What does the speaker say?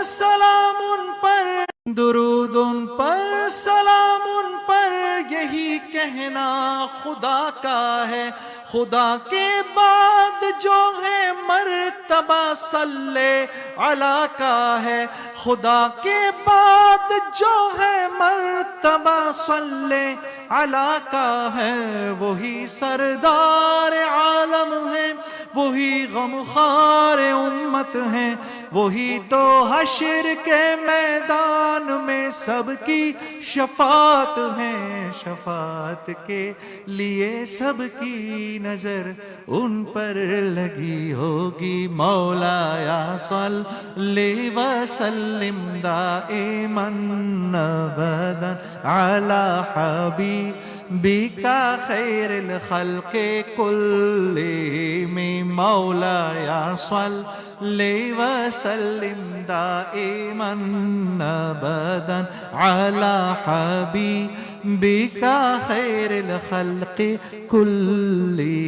سلام ان پر، درود ان پر، سلام ان پر، یہی کہنا خدا کا ہے۔ خدا کے بعد جو ہے مرتبہ صلی علی کا ہے، خدا کے بعد جو ہے مرتبہ صلی علی کا ہے، وہی سردار عالم ہے، وہی غمخوار امت ہے، وہی تو حشر کے میدان میں سب کی شفاعت ہے۔ شفاعت کے لیے سب کی نظر ان پر لگی ہوگی۔ مولا یا صلی وسلم دائما ابدا علی حبیبک خیر الخلق کلہم۔ مولا یا صلی وسلم دائما ابدا علی حبیبک خیر الخلق کلہم۔